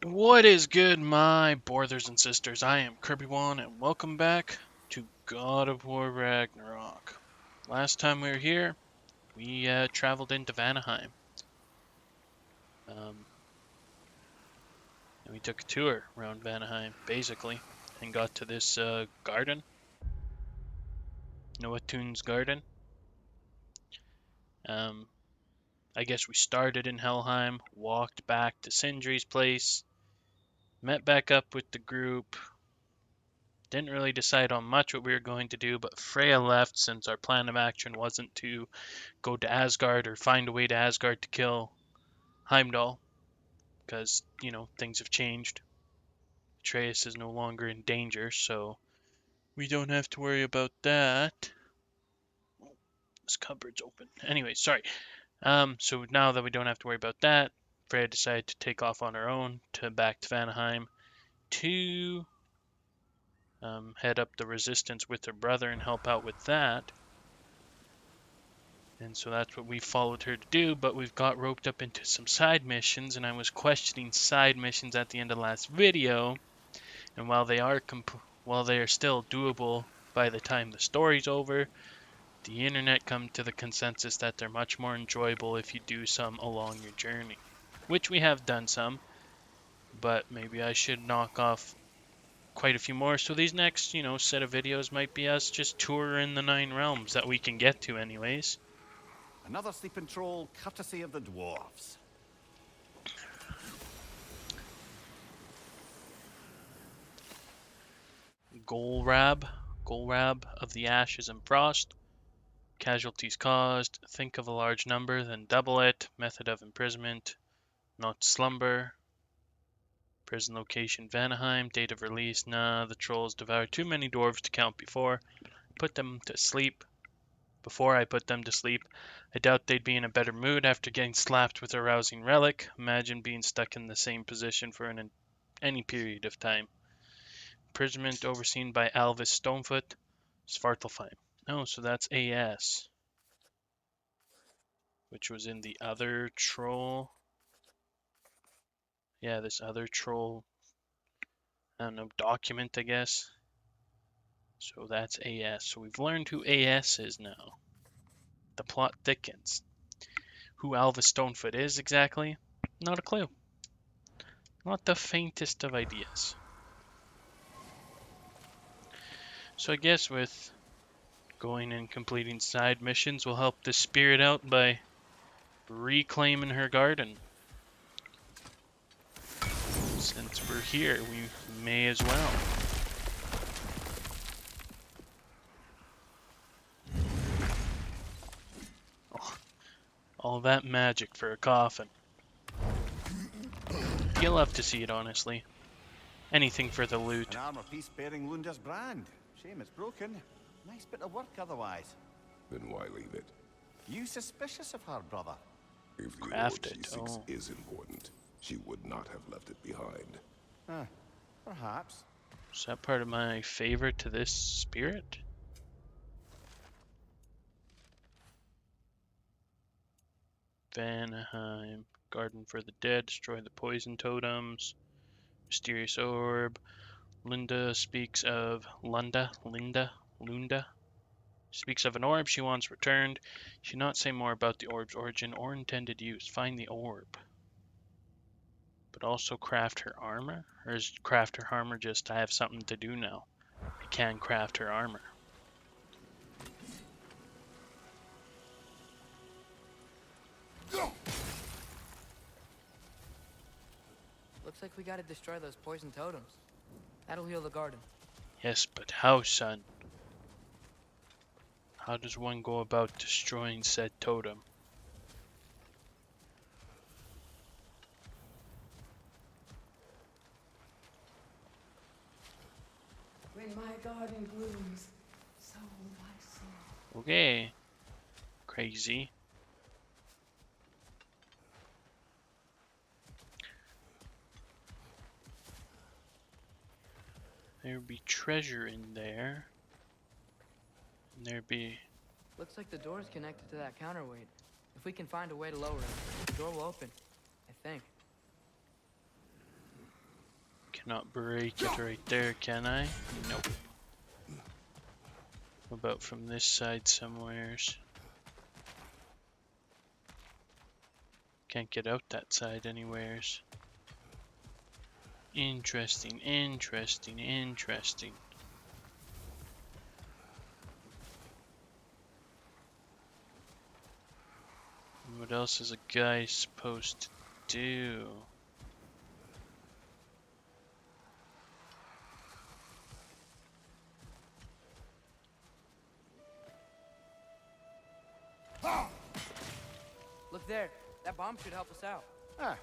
What is good, my brothers and sisters? I am Kirby1, and welcome back to God of War Ragnarok. Last time we were here, we traveled into Vanaheim. Um, and we took a tour around Vanaheim, basically, and got to this garden. Noatun's garden. Um, I guess we started in Helheim, walked back to Sindri's place, met back up with the group. Didn't really decide on much what we were going to do, but Freya left since our plan of action wasn't to go to Asgard or find a way to Asgard to kill Heimdall, because, things have changed. Atreus is no longer in danger, so we don't have to worry about that. This cupboard's open. Anyway, sorry. So now that we don't have to worry about that, Freya decided to take off on her own to back to Vanaheim to head up the resistance with her brother and help out with that. And so that's what we followed her to do, but we've got roped up into some side missions, and I was questioning side missions at the end of the last video. And while they are still doable by the time the story's over, the internet come to the consensus that they're much more enjoyable if you do some along your journey. Which we have done some, but maybe I should knock off quite a few more. So these next, set of videos might be us just touring the 9 realms that we can get to anyways. Another sleeping troll, courtesy of the dwarves. Golrab of the Ashes and Frost. Casualties caused. Think of a large number, then double it. Method of imprisonment. Not slumber. Prison location Vanaheim. Date of release. Nah, the trolls devoured too many dwarves to count before. Put them to sleep. Before I put them to sleep, I doubt they'd be in a better mood after getting slapped with a rousing relic. Imagine being stuck in the same position for any period of time. Imprisonment overseen by Alvis Stonefoot. Svartalfheim. Oh, so that's AS. Which was in the other troll. Yeah, this other troll, I don't know, document, I guess. So that's AS. So we've learned who AS is now. The plot thickens. Who Alvis Stonefoot is exactly? Not a clue. Not the faintest of ideas. So I guess with going and completing side missions, we'll help the spirit out by reclaiming her garden. Since we're here, we may as well. Oh, all that magic for a coffin. You'll love to see it, honestly. Anything for the loot. An armor piece bearing Lunda's brand. Shame it's broken. Nice bit of work otherwise. Then why leave it? You suspicious of her, brother? If the Craft orb she it, seeks oh. is important, she would not have left it behind. Perhaps. Is that part of my favor to this spirit? Vanaheim. Garden for the dead. Destroy the poison totems. Mysterious orb. Lunda speaks of an orb she wants returned. She should not say more about the orb's origin or intended use. Find the orb. But also craft her armor? Or is craft her armor just, I have something to do now? I can craft her armor. Looks like we gotta destroy those poison totems. That'll heal the garden. Yes, but how, son? How does one go about destroying said totem? When my garden blooms, so my soul. Okay. Crazy. There'd be treasure in there. And there'd be... Looks like the door's connected to that counterweight. If we can find a way to lower it, the door will open. I think. Cannot break it right there, can I? Nope. What about from this side somewheres? Can't get out that side anywheres. Interesting, interesting, interesting. What else is a guy supposed to do? Look there. That bomb should help us out. Ah,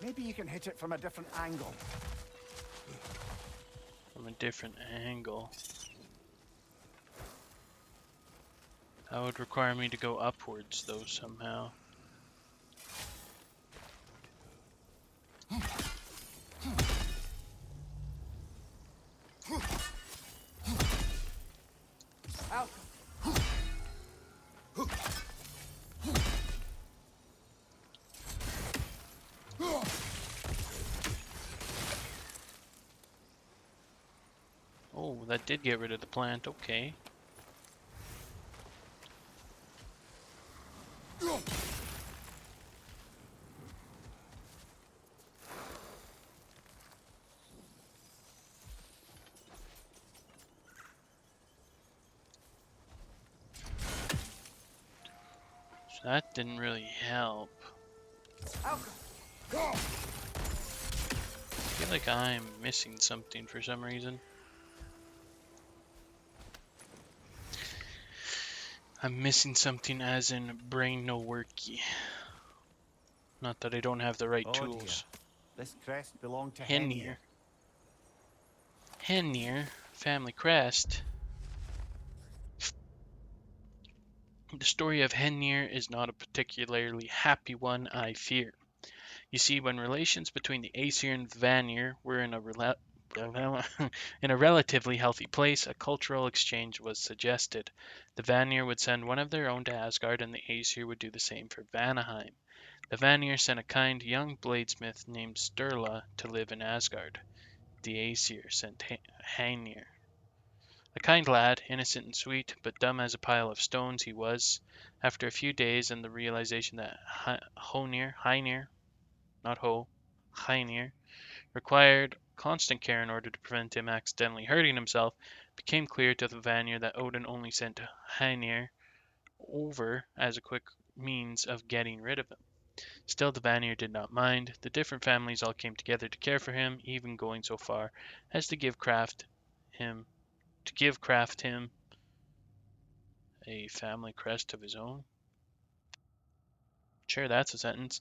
maybe you can hit it from a different angle. From a different angle. That would require me to go upwards though somehow. Out. Oh, that did get rid of the plant, okay. So that didn't really help. Out. I feel like I'm missing something for some reason. I'm missing something as in brain no worky. Not that I don't have the right Oh tools. dear. This crest belonged to Henir. Henir. Henir, family crest. The story of Henir is not a particularly happy one, I fear. You see, when relations between the Aesir and Vanir were in a relatively healthy place, a cultural exchange was suggested. The Vanir would send one of their own to Asgard, and the Aesir would do the same for Vanaheim. The Vanir sent a kind young bladesmith named Sturla to live in Asgard. The Aesir sent Heinir. A kind lad, innocent and sweet, but dumb as a pile of stones he was. After a few days and the realization that Heinir, not Ho, Heinir, required constant care in order to prevent him accidentally hurting himself, it became clear to the Vanir that Odin only sent Heinir over as a quick means of getting rid of him. Still, the Vanir did not mind. The different families all came together to care for him, even going so far as to give Kraft him a family crest of his own. Sure, that's a sentence.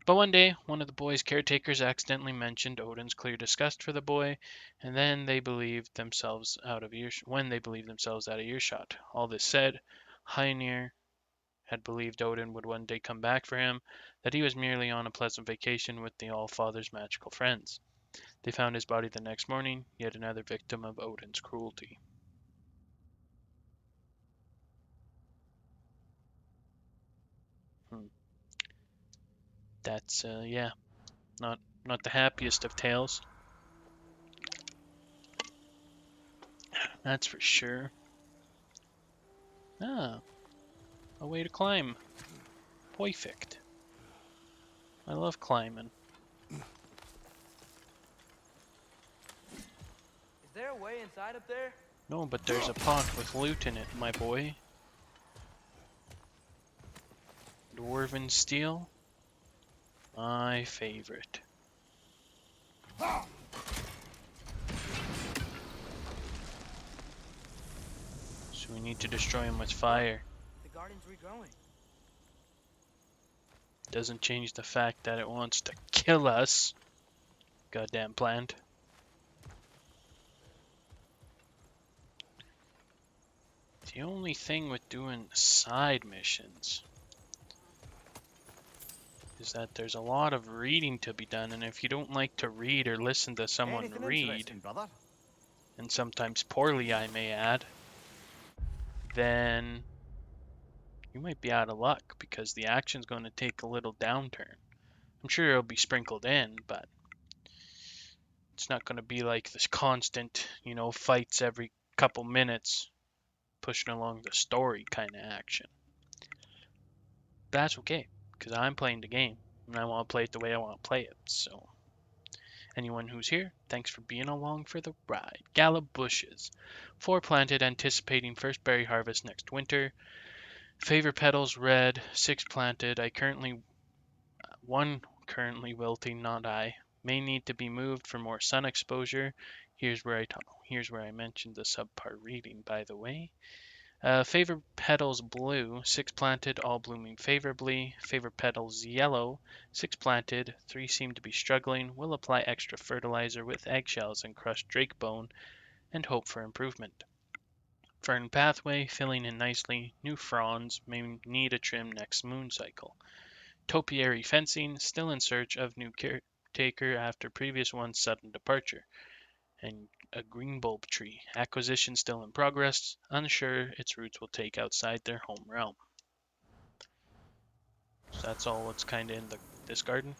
But one day, one of the boy's caretakers accidentally mentioned Odin's clear disgust for the boy, and then they believed themselves out of earshot. All this said, Heinir had believed Odin would one day come back for him, that he was merely on a pleasant vacation with the All-Father's magical friends. They found his body the next morning, yet another victim of Odin's cruelty. That's, yeah, not the happiest of tales. That's for sure. Ah, a way to climb. Perfect. I love climbing. Is there a way inside up there? No, but there's a pot with loot in it, my boy. Dwarven steel. My favorite. So we need to destroy him with fire. The garden's regrowing. Doesn't change the fact that it wants to kill us. Goddamn plant. The only thing with doing side missions is that there's a lot of reading to be done, and if you don't like to read or listen to someone Anything read, interesting, brother? and sometimes poorly I may add, then you might be out of luck because the action's going to take a little downturn. I'm sure it'll be sprinkled in, but It's not going to be like this constant, fights every couple minutes, pushing along the story kind of action. That's okay, because I'm playing the game, and I want to play it the way I want to play it. So, anyone who's here, thanks for being along for the ride. Gallop bushes. 4 planted, anticipating first berry harvest next winter. Favor petals red, 6 planted. One currently wilting, not I. May need to be moved for more sun exposure. Here's where I mentioned the subpart reading, by the way. Favor petals blue, 6 planted, all blooming favorably. Favor petals yellow, 6 planted, 3 seem to be struggling. Will apply extra fertilizer with eggshells and crushed drake bone and hope for improvement. Fern pathway filling in nicely. New fronds may need a trim next moon cycle. Topiary fencing still in search of new caretaker after previous one's sudden departure. And a green bulb tree. Acquisition still in progress. Unsure its roots will take outside their home realm. So that's all what's kind of in this garden.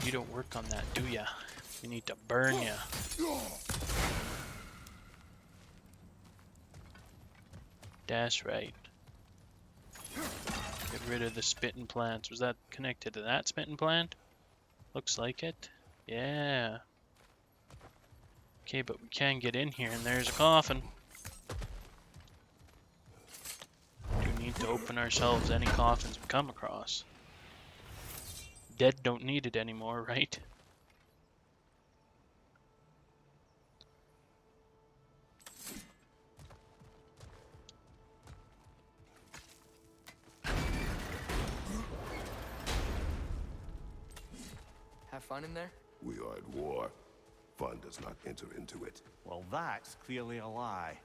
You don't work on that, do ya? We need to burn ya. That's right. Get rid of the spitting plants. Was that connected to that spitting plant? Looks like it. Yeah. Okay, but we can get in here, and there's a coffin. Do need to open ourselves any coffins we come across. Dead don't need it anymore, right? Have fun in there? We are at war. Fun does not enter into it. Well, that's clearly a lie.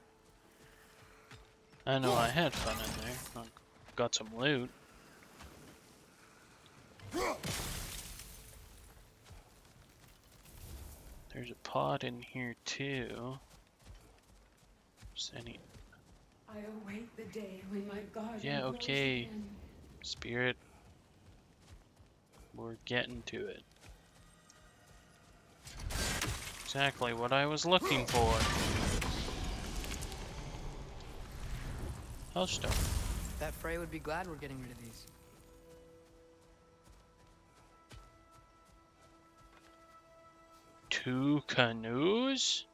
I know I had fun in there. I got some loot. There's a pot in here too. I await the day when my garden Yeah, grows okay. again. Spirit. We're getting to it. Exactly what I was looking for. Hellstone. Bet Freya would be glad we're getting rid of these. Two canoes?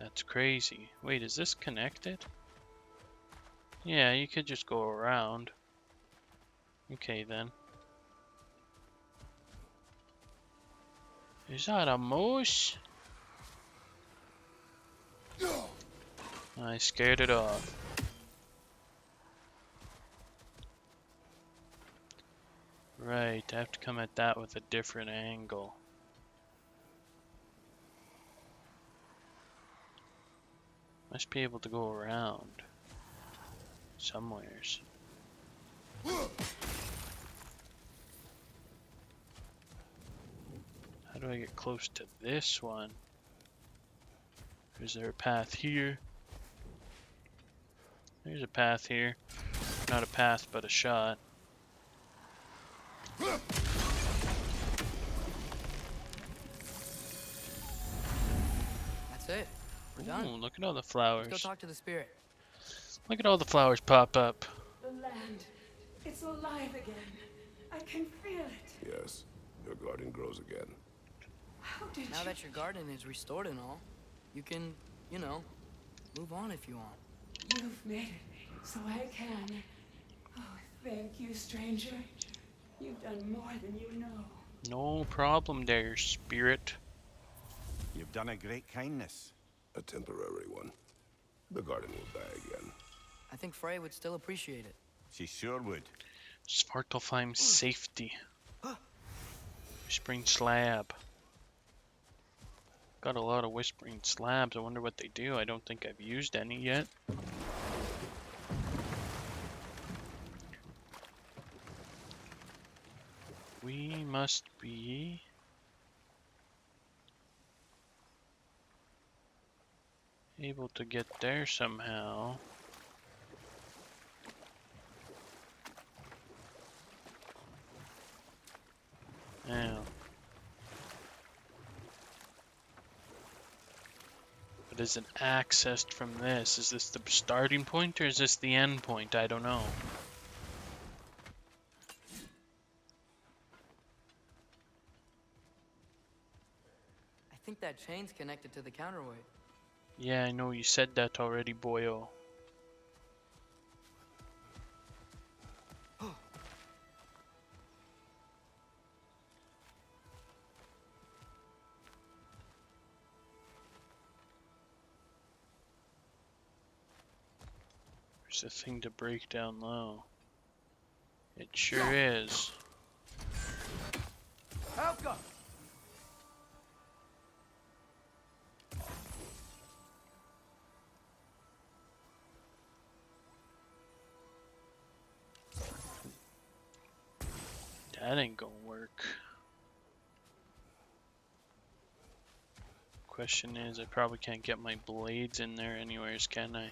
That's crazy. Wait, is this connected? Yeah, you could just go around. Okay then. Is that a moose? I scared it off. Right, I have to come at that with a different angle. Must be able to go around somewheres. How do I get close to this one? Is there a path here? There's a path here. Not a path, but a shot. That's it. We're done. Ooh, look at all the flowers. Let's go talk to the spirit. Look at all the flowers pop up. The land, it's alive again. I can feel it. Yes, your garden grows again. How did Now you... that your garden is restored and all, you can, move on if you want. You've made it so I can. Oh, thank you, stranger. You've done more than you know. No problem there, spirit. You've done a great kindness. A temporary one. The garden will die again. I think Freya would still appreciate it. She sure would. Svartalfheim safety. Whispering slab. Got a lot of whispering slabs. I wonder what they do. I don't think I've used any yet. We must be able to get there somehow. Now, It isn't accessed from this. Is this the starting point or is this the end point? I don't know. I think that chain's connected to the counterweight. Yeah, I know you said that already, boyo. There's a thing to break down low. It sure is. Helga! That ain't gonna work. Question is, I probably can't get my blades in there anyways, can I?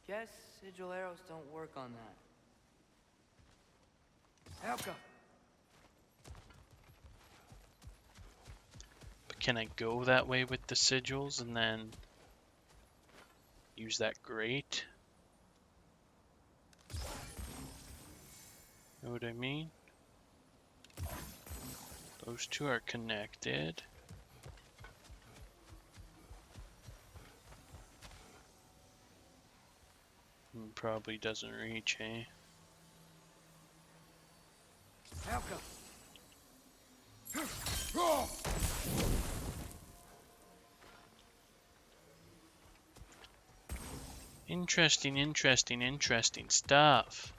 Guess sigil arrows don't work on that. Helga! But can I go that way with the sigils and then use that grate? Know what I mean? Those two are connected. Probably doesn't reach, eh? Helga! Interesting stuff.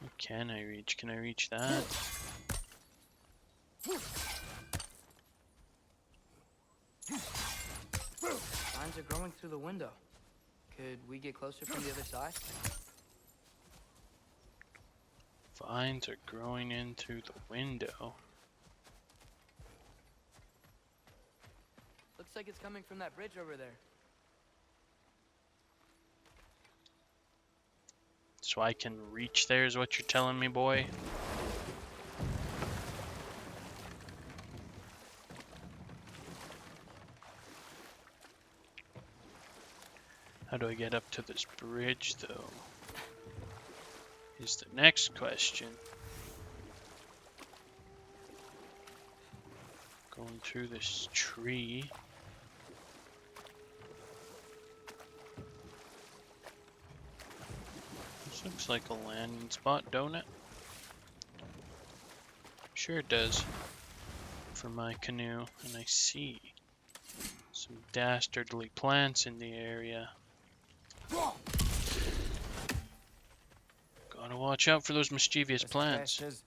What can I reach? Can I reach that? Vines are growing through the window. Could we get closer from the other side? Vines are growing in through the window. Looks like it's coming from that bridge over there. So I can reach there is what you're telling me, boy? How do I get up to this bridge, though? Is the next question. Going through this tree. This looks like a landing spot, don't it? Sure it does. For my canoe, and I see some dastardly plants in the area. Gotta watch out for those mischievous This plants. crest is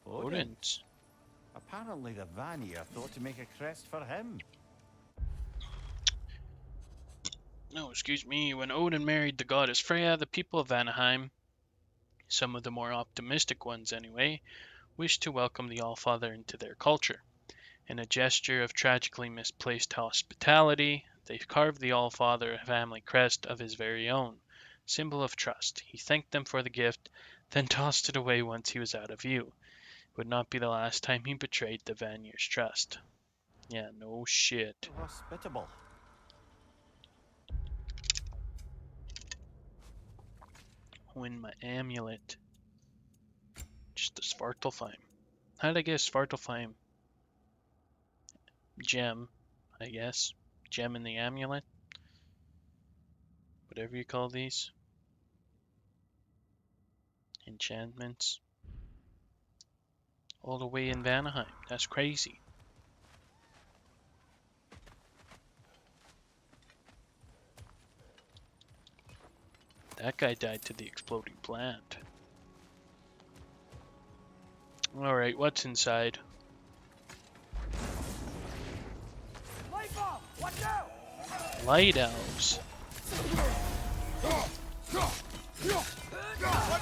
Odin's. Apparently the Vanir thought to make a crest for him. No, excuse me. When Odin married the goddess Freya, the people of Vanaheim, some of the more optimistic ones anyway, wished to welcome the Allfather into their culture. In a gesture of tragically misplaced hospitality, they carved the Allfather a family crest of his very own, symbol of trust. He thanked them for the gift, then tossed it away once he was out of view. It would not be the last time he betrayed the Vanir's trust. Yeah, no shit. Hospitable. Win my amulet. Just a Svartalfheim. How did I get a Svartalfheim? Gem, I guess. Gem in the amulet. Whatever you call these. Enchantments. All the way in Vanaheim. That's crazy. That guy died to the exploding plant. Alright, what's inside? Light bulb! Watch out! Light elves. On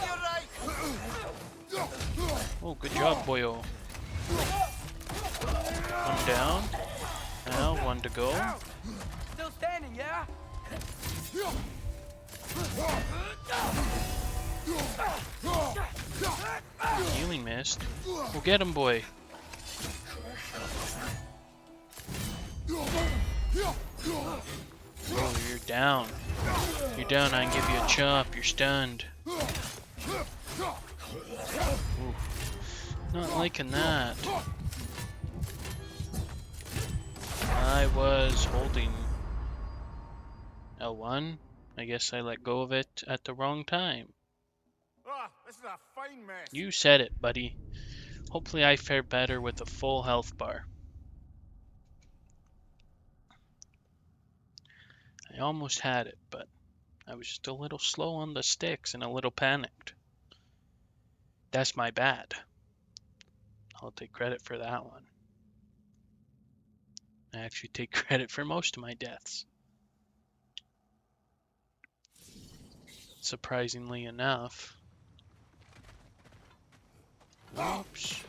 your right! Oh, good job, boyo. One down. Now, one to go. Still standing, yeah? Healing mist. We'll get him, boy. Oh, you're down. You're down. I can give you a chop. You're stunned. Ooh. Not liking that. I was holding L1. I guess I let go of it at the wrong time. Ah, this is a fine mess. You said it, buddy. Hopefully I fare better with a full health bar. I almost had it, but I was just a little slow on the sticks and a little panicked. That's my bad. I'll take credit for that one. I actually take credit for most of my deaths. Surprisingly enough. Oops.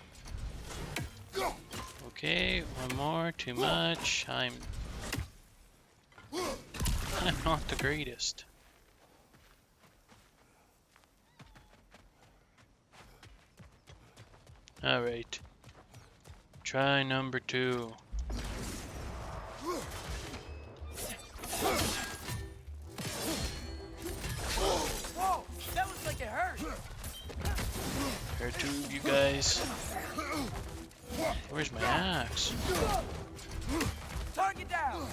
Okay, one more, too much. I'm not the greatest. Alright. Try number 2. Whoa! That looks like it hurt! There are 2 of you guys. Where's my axe? Target down!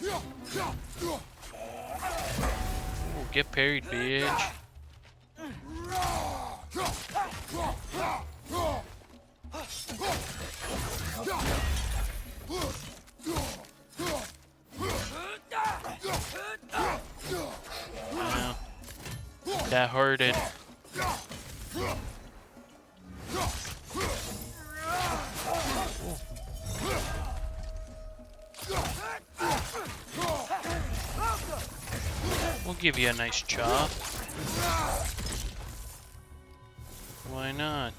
Ooh, get parried, bitch. Wow. That hurted. We'll give you a nice chop. Why not?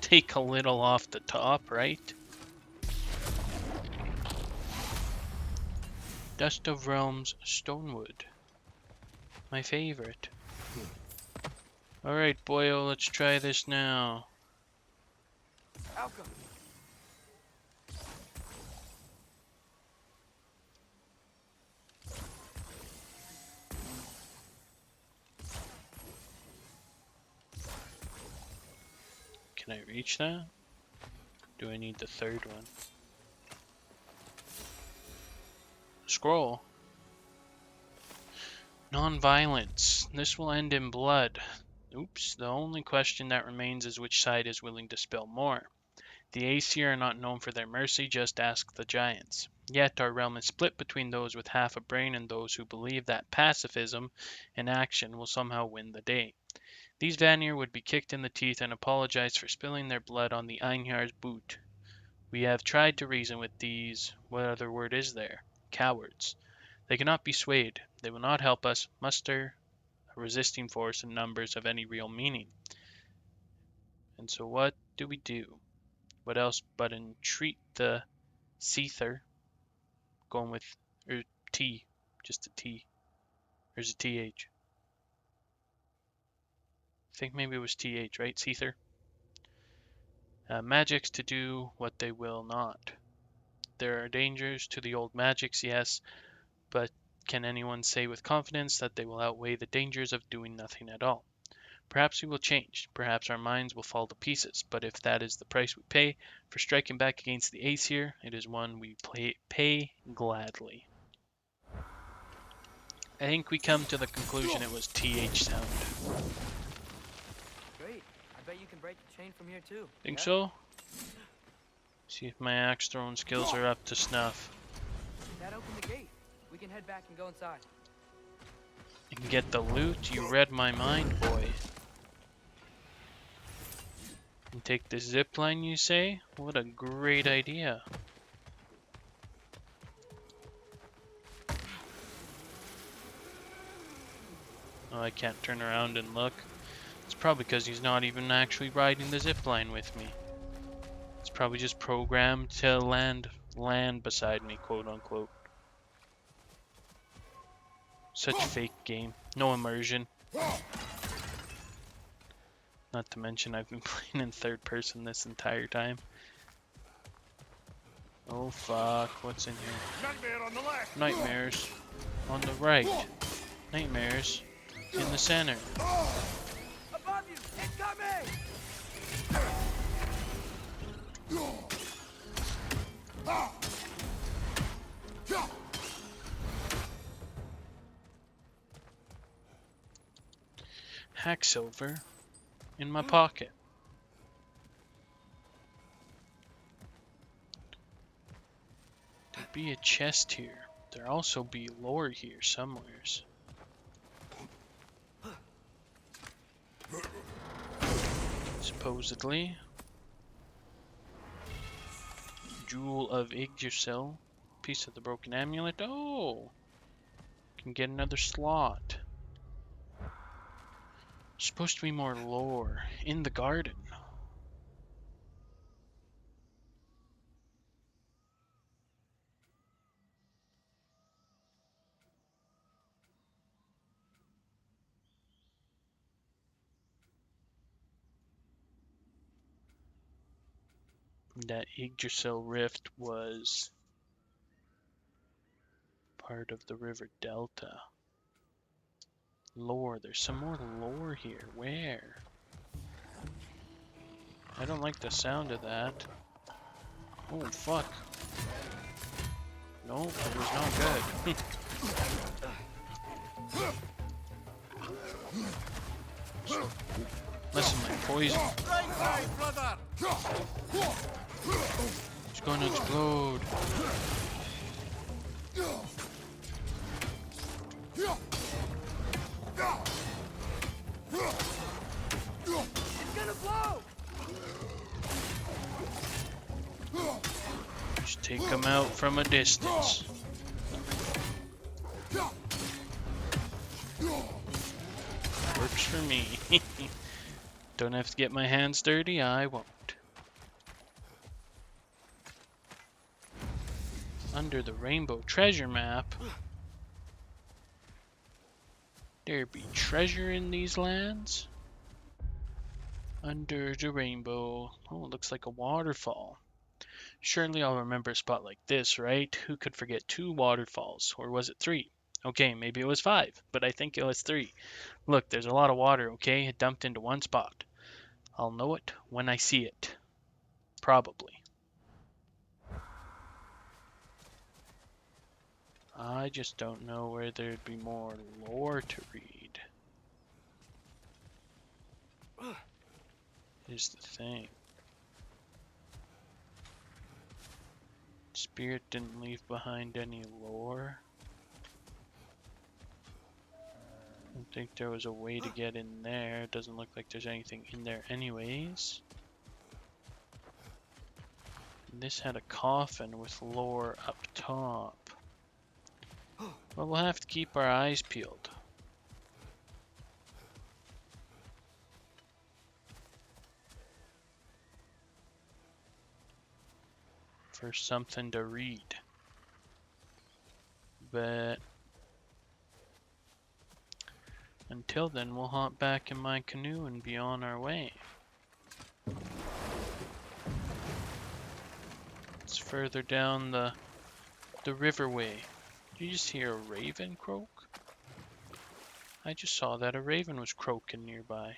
Take a little off the top, right? Dust of Realms Stonewood. My favorite. Alright, boyo, let's try this now. Outcome. Can I reach that? Do I need the third one? Scroll. Non-violence. This will end in blood. Oops, the only question that remains is which side is willing to spill more. The Aesir are not known for their mercy, just ask the giants. Yet our realm is split between those with half a brain and those who believe that pacifism and action will somehow win the day. These Vanir would be kicked in the teeth and apologize for spilling their blood on the Einhjar's boot. We have tried to reason with these, what other word is there? Cowards. They cannot be swayed. They will not help us muster a resisting force in numbers of any real meaning. And so what do we do? What else but entreat the Seether, going with, or T, just a T. There's a TH. I think maybe it was TH, right? Seether. Magics to do what they will not. There are dangers to the old magics, yes, but can anyone say with confidence that they will outweigh the dangers of doing nothing at all? Perhaps we will change, perhaps our minds will fall to pieces, but if that is the price we pay for striking back against the Aesir, it is one we pay gladly. I think we come to the conclusion it was TH sound. Great. I bet you can break the chain from here too. Think Yeah? so? See if my axe throwing skills are up to snuff. That opened the gate. We can head back and go inside. And get the loot, you read my mind, boy. And take the zip line, you say? What a great idea. Oh, I can't turn around and look. It's probably because he's not even actually riding the zip line with me. It's probably just programmed to land beside me, quote unquote. Such fake game. No immersion. Not to mention I've been playing in third person this entire time. Oh fuck, what's in here? Nightmare on the left. Nightmares on the right. Nightmares in the center. Above you! Incoming! Hacksilver in my pocket. There'd be a chest here. There'd also be lore here somewheres. Supposedly. Jewel of Yggdrasil. Piece of the broken amulet. Oh! Can get another slot. Supposed to be more lore in the garden. That Yggdrasil rift was part of the river delta. Lore. There's some more lore here. Where? I don't like the sound of that. Oh, fuck. No, it was not good. Listen, my poison. Right side, brother. It's gonna explode. It's gonna blow! Just take them out from a distance. Works for me. Don't have to get my hands dirty, I won't. Under the rainbow treasure map. There be treasure in these lands? Under the rainbow. Oh, it looks like a waterfall. Surely I'll remember a spot like this, right? Who could forget 2 waterfalls? Or was it 3? Okay, maybe it was 5, but I think it was 3. Look, there's a lot of water, okay? It dumped into one spot. I'll know it when I see it. Probably. I just don't know where there'd be more lore to read. Is the thing. Spirit didn't leave behind any lore. I don't think there was a way to get in there. It doesn't look like there's anything in there anyways. This had a coffin with lore up top. Well, we'll have to keep our eyes peeled. For something to read. But until then, we'll hop back in my canoe and be on our way. It's further down the riverway. Did you just hear a raven croak? I just saw that a raven was croaking nearby.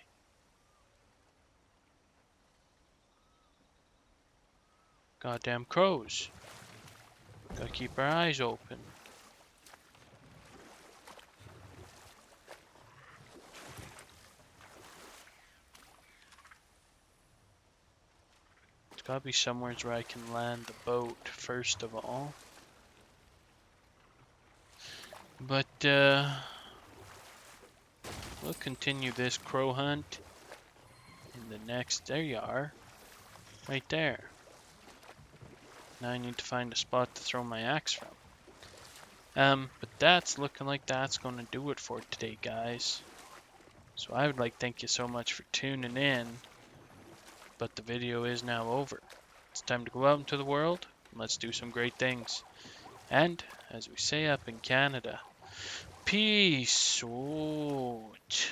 Goddamn crows. Gotta keep our eyes open. There's gotta be somewhere where I can land the boat first of all. But, we'll continue this crow hunt in the next. There you are. Right there. Now I need to find a spot to throw my axe from. But that's looking like that's going to do it for today, guys. So I would like to thank you so much for tuning in. But the video is now over. It's time to go out into the world and let's do some great things. And, as we say up in Canada, Peace. Sweet.